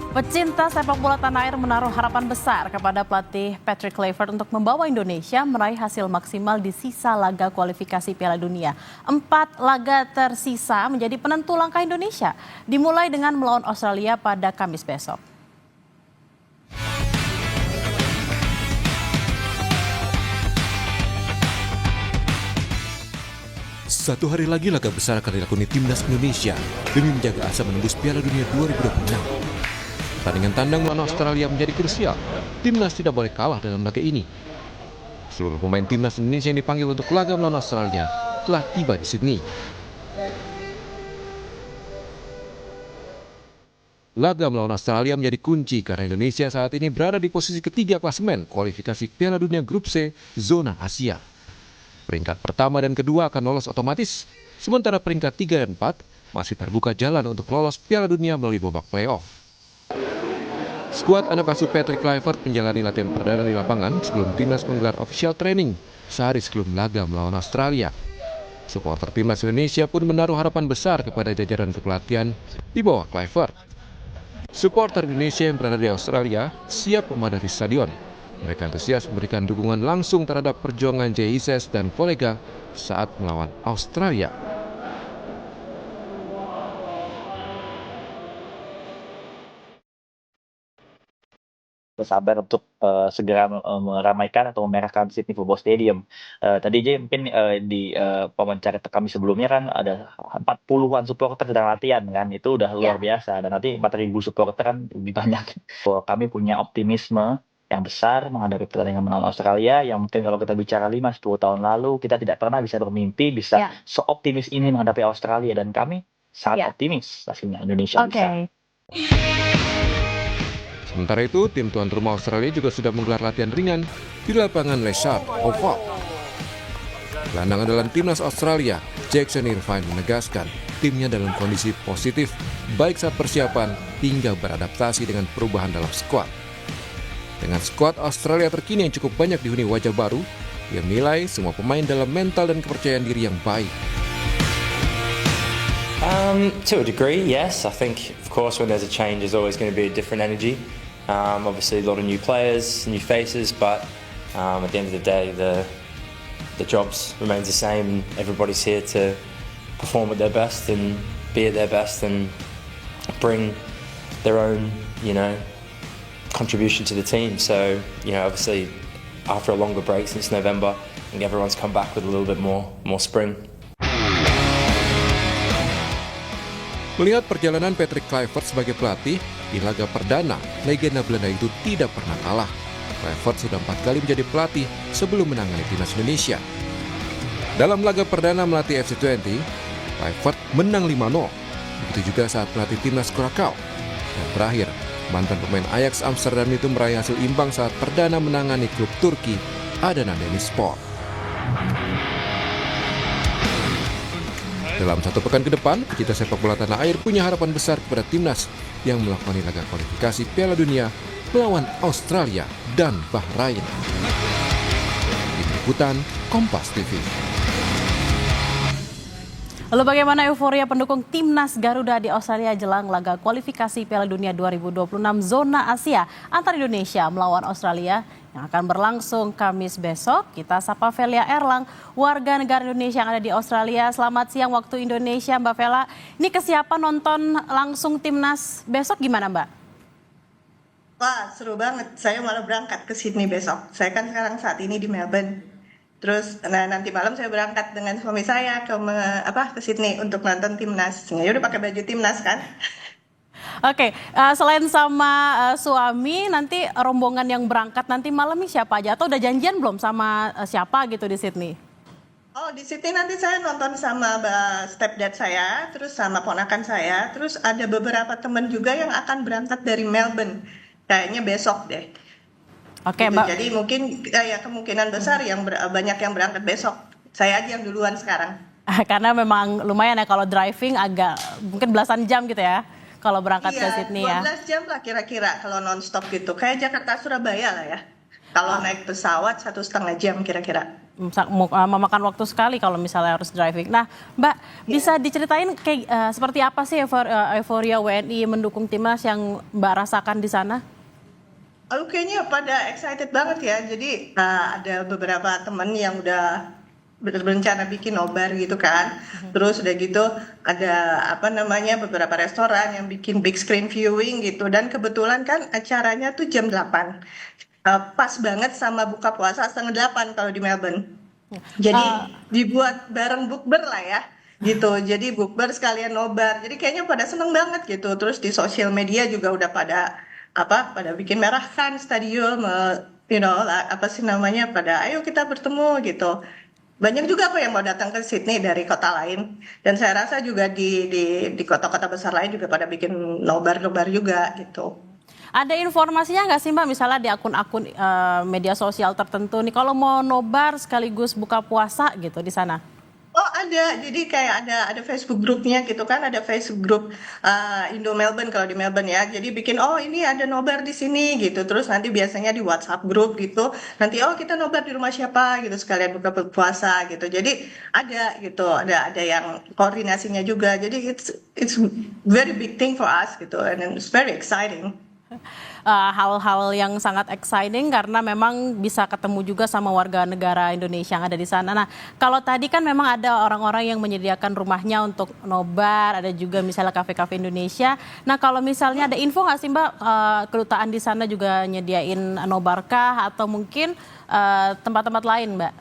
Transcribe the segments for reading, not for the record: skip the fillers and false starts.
Pecinta sepak bola tanah air menaruh harapan besar kepada pelatih Patrick Kluivert untuk membawa Indonesia meraih hasil maksimal di sisa laga kualifikasi Piala Dunia. 4 laga tersisa menjadi penentu langkah Indonesia, dimulai dengan melawan Australia pada Kamis besok. Satu hari lagi laga besar akan dilakoni timnas Indonesia demi menjaga asa menembus Piala Dunia 2026. Pertandingan tandang melawan Australia menjadi krusial. Timnas tidak boleh kalah dalam laga ini. Seluruh pemain timnas Indonesia yang dipanggil untuk laga melawan Australia telah tiba di Sydney. Laga melawan Australia menjadi kunci karena Indonesia saat ini berada di posisi ketiga klasemen kualifikasi Piala Dunia Grup C zona Asia. Peringkat pertama dan kedua akan lolos otomatis, sementara peringkat 3 dan 4 masih terbuka jalan untuk lolos Piala Dunia melalui babak playoff. Skuad anak asuh Patrick Kluivert menjalani latihan perdana di lapangan sebelum timnas menggelar official training sehari sebelum laga melawan Australia. Supporter timnas Indonesia pun menaruh harapan besar kepada jajaran kepelatihan di bawah Kluivert. Supporter Indonesia yang berada di Australia siap memadati stadion. Mereka antusias memberikan dukungan langsung terhadap perjuangan Jay Ises dan kolega saat melawan Australia. Bersabar untuk segera meramaikan atau memerahkan Sydney Football Stadium. Tadi aja mungkin di wawancara kami sebelumnya kan ada 40-an supporter sedang latihan kan, itu udah luar biasa. Dan nanti 4.000 supporter kan lebih banyak. Kami punya optimisme yang besar menghadapi pertandingan melawan Australia, yang mungkin kalau kita bicara 5-10 tahun lalu kita tidak pernah bisa bermimpi bisa seoptimis ini menghadapi Australia, dan kami sangat optimis hasilnya Indonesia bisa. Sementara itu, tim tuan rumah Australia juga sudah menggelar latihan ringan di lapangan Leshard Oval. Gelandang andalan timnas Australia, Jackson Irvine menegaskan timnya dalam kondisi positif, baik saat persiapan hingga beradaptasi dengan perubahan dalam skuad. Dengan skuad Australia terkini yang cukup banyak dihuni wajah baru, ia menilai semua pemain dalam mental dan kepercayaan diri yang baik. To a degree, yes. I think, of course, when there's a change, there's always going to be a different energy. Obviously, a lot of new players, new faces, but at the end of the day, the jobs remains the same. Everybody's here to perform at their best and be at their best and bring their own, contribution to the team. So, obviously, after a longer break since November, I think everyone's come back with a little bit more spring. Melihat perjalanan Patrick Kluivert sebagai pelatih, di laga perdana, legenda Belanda itu tidak pernah kalah. Kluivert sudah 4 kali menjadi pelatih sebelum menangani timnas Indonesia. Dalam laga perdana melatih FC20, Kluivert menang 5-0. Begitu juga saat melatih timnas Curacao. Dan terakhir, mantan pemain Ajax Amsterdam itu meraih hasil imbang saat perdana menangani klub Turki Adana Demirspor. Dalam 1 pekan ke depan, pecinta sepak bola tanah air punya harapan besar kepada timnas yang melakoni laga kualifikasi Piala Dunia melawan Australia dan Bahrain. Tim Liputan Kompas TV. Lalu bagaimana euforia pendukung timnas Garuda di Australia jelang laga kualifikasi Piala Dunia 2026 zona Asia antara Indonesia melawan Australia yang akan berlangsung Kamis besok? Kita sapa Velia Erlang, warga negara Indonesia yang ada di Australia. Selamat siang waktu Indonesia, Mbak Vela. Ini kesiapan nonton langsung timnas besok gimana, Mbak? Wah, seru banget. Saya malah berangkat ke Sydney besok. Saya kan sekarang saat ini di Melbourne. Terus nanti malam saya berangkat dengan suami saya ke Sydney untuk nonton timnas. Ya udah pakai baju timnas kan. Oke, selain sama suami, nanti rombongan yang berangkat nanti malam ini siapa aja? Atau udah janjian belum sama siapa gitu di Sydney? Oh, di Sydney nanti saya nonton sama stepdad saya, terus sama ponakan saya, terus ada beberapa teman juga yang akan berangkat dari Melbourne. Kayaknya besok deh. Oke, gitu. Mbak. Jadi mungkin ya kemungkinan besar yang banyak yang berangkat besok. Saya aja yang duluan sekarang. Karena memang lumayan ya kalau driving agak mungkin belasan jam gitu ya. Kalau berangkat ke Sydney ya. 12 jam lah kira-kira kalau non-stop gitu. Kayak Jakarta Surabaya lah ya. Kalau naik pesawat 1,5 jam kira-kira. memakan waktu sekali kalau misalnya harus driving. Nah, Mbak, bisa diceritain kayak seperti apa sih euforia WNI mendukung timnas yang Mbak rasakan di sana? Kayaknya pada excited banget ya. Jadi ada beberapa temen yang udah berencana bikin nobar gitu kan. Terus udah gitu ada apa namanya beberapa restoran yang bikin big screen viewing gitu. Dan kebetulan kan acaranya tuh jam 8. Pas banget sama buka puasa setengah 8 kalau di Melbourne. Jadi dibuat bareng bukber lah ya gitu. Jadi bukber sekalian nobar. Jadi kayaknya pada seneng banget gitu. Terus di sosial media juga udah pada bikin merahkan stadion, apa sih namanya, pada ayo kita bertemu gitu. Banyak juga kok yang mau datang ke Sydney dari kota lain, dan saya rasa juga di kota-kota besar lain juga pada bikin nobar-nobar juga gitu. Ada informasinya nggak sih Mbak, misalnya di akun-akun media sosial tertentu nih, kalau mau nobar sekaligus buka puasa gitu di sana? Oh ada, jadi kayak ada Facebook grupnya gitu kan, ada Facebook grup Indo Melbourne kalau di Melbourne ya. Jadi bikin ini ada nobar di sini gitu. Terus nanti biasanya di WhatsApp grup gitu. Nanti kita nobar di rumah siapa gitu sekalian buka puasa gitu. Jadi ada gitu, ada yang koordinasinya juga. Jadi it's very big thing for us gitu, and it's very exciting. Hal-hal yang sangat exciting karena memang bisa ketemu juga sama warga negara Indonesia yang ada di sana. Nah, kalau tadi kan memang ada orang-orang yang menyediakan rumahnya untuk nobar, ada juga misalnya kafe-kafe Indonesia. Nah, kalau misalnya ada info nggak sih Mbak, kedutaan di sana juga nyediain nobarkah atau mungkin tempat-tempat lain Mbak?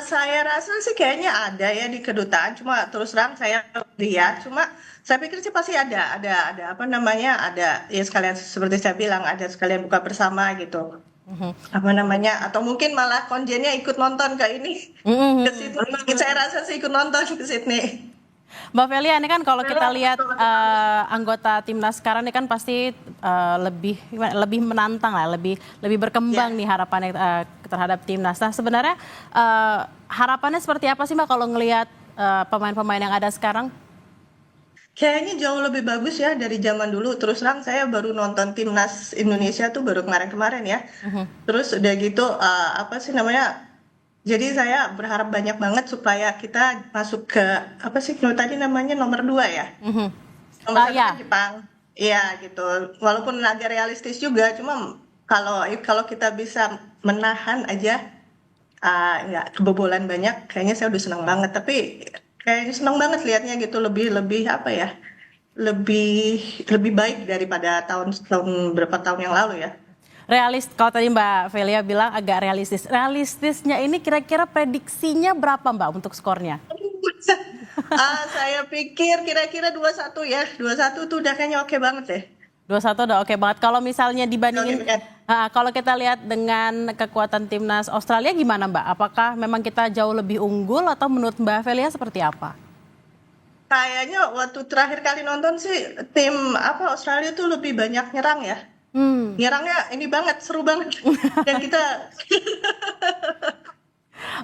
Saya rasa sih kayaknya ada ya di kedutaan, cuma terus terang saya lihat, cuma saya pikir sih pasti ada apa namanya, ada ya sekalian seperti saya bilang, ada sekalian buka bersama gitu. Apa namanya, atau mungkin malah konjennya ikut nonton ke ini, ke Sydney. Saya rasa sih ikut nonton ke Sydney. Mbak Velia, ini kan kalau kita lihat anggota timnas sekarang ini kan pasti lebih menantang lah, lebih berkembang nih harapannya terhadap timnas. Nah sebenarnya harapannya seperti apa sih Mbak kalau ngelihat pemain-pemain yang ada sekarang? Kayaknya jauh lebih bagus ya dari zaman dulu. Terus terang saya baru nonton timnas Indonesia tuh baru kemarin-kemarin ya. Terus udah gitu apa sih namanya? Jadi saya berharap banyak banget supaya kita masuk ke apa sih tadi namanya nomor 2 ya. Nomor 1 Ya. kan Jepang. Iya gitu. Walaupun agak realistis juga, cuma kalau kita bisa menahan aja nggak kebobolan banyak, kayaknya saya udah senang banget. Tapi kayaknya senang banget lihatnya gitu, lebih apa ya? Lebih baik daripada berapa tahun yang lalu ya. Kalau tadi Mbak Velia bilang agak realistis. Realistisnya ini kira-kira prediksinya berapa Mbak untuk skornya? Saya pikir kira-kira 2-1 ya. 2-1 tuh udah kayaknya oke banget deh. 2-1 udah oke banget. Kalau misalnya dibandingin, kalau kita lihat dengan kekuatan timnas Australia gimana Mbak? Apakah memang kita jauh lebih unggul atau menurut Mbak Velia seperti apa? Kayaknya waktu terakhir kali nonton sih tim Australia tuh lebih banyak nyerang ya. Nyerangnya ini banget, seru banget. Dan kita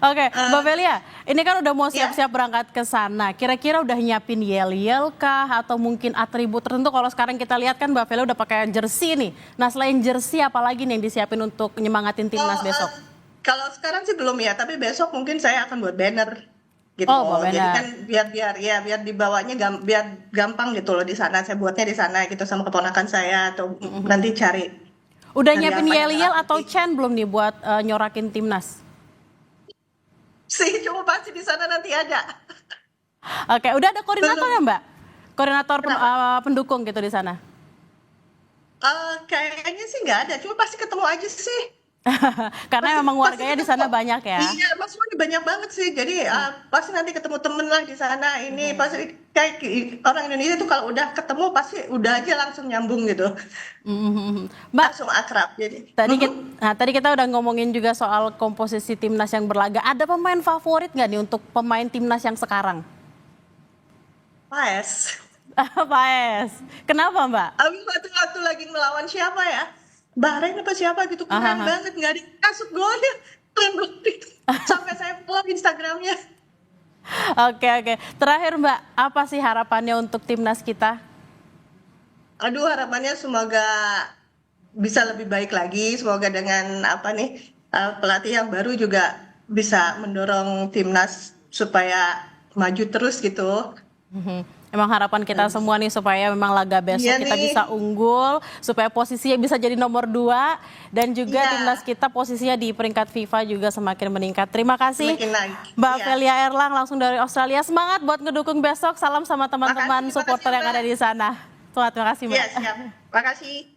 Oke, Mbak Velia, ini kan udah mau siap-siap berangkat ke sana. Kira-kira udah nyiapin yel-yel kah atau mungkin atribut tertentu? Kalau sekarang kita lihat kan Mbak Velia udah pakai jersey nih. Nah, selain jersey apa lagi nih yang disiapin untuk nyemangatin timnas besok? Kalau sekarang sih belum ya, tapi besok mungkin saya akan buat banner gitu. Oh, Jadi kan biar dibawanya biar gampang gitu loh di sana. Saya buatnya di sana gitu sama keponakan saya atau nanti cari. Udah cari nyiapin apa yang yel-yel rapi. atau chant belum nih buat nyorakin timnas? Sih, cuma pasti di sana nanti ada. Oke, udah ada koordinator ya Mbak? Koordinator pendukung gitu di sana? Kayaknya sih nggak ada, cuma pasti ketemu aja sih. Karena memang warganya di sana banyak ya. Iya, maksudnya banyak banget sih. Jadi pasti nanti ketemu temen lah di sana. Ini pasti kayak orang Indonesia tuh kalau udah ketemu pasti udah aja langsung nyambung gitu, Mbak, langsung akrab. Jadi tadi kita udah ngomongin juga soal komposisi timnas yang berlaga. Ada pemain favorit nggak nih untuk pemain timnas yang sekarang? Paes. Paes. Kenapa Mbak? Abis waktu lagi melawan siapa ya? Bahrain apa siapa gitu, keren banget, nggak dikasut golnya, keren banget. Sampai saya follow Instagramnya. Oke. Terakhir Mbak, apa sih harapannya untuk timnas kita? Aduh, harapannya semoga bisa lebih baik lagi. Semoga dengan pelatih yang baru juga bisa mendorong timnas supaya maju terus gitu. Emang harapan kita semua nih supaya memang laga besok Iya kita nih. bisa unggul, supaya posisinya bisa jadi nomor 2 dan juga Iya. timnas kita posisinya di peringkat FIFA juga semakin meningkat. Terima kasih Semakin naik. Mbak Iya. Velia Erlang langsung dari Australia. Semangat buat ngedukung besok. Salam sama teman-teman Makasih supporter yang Mbak. ada di sana. Terima kasih Mbak. Iya, siap. Makasih.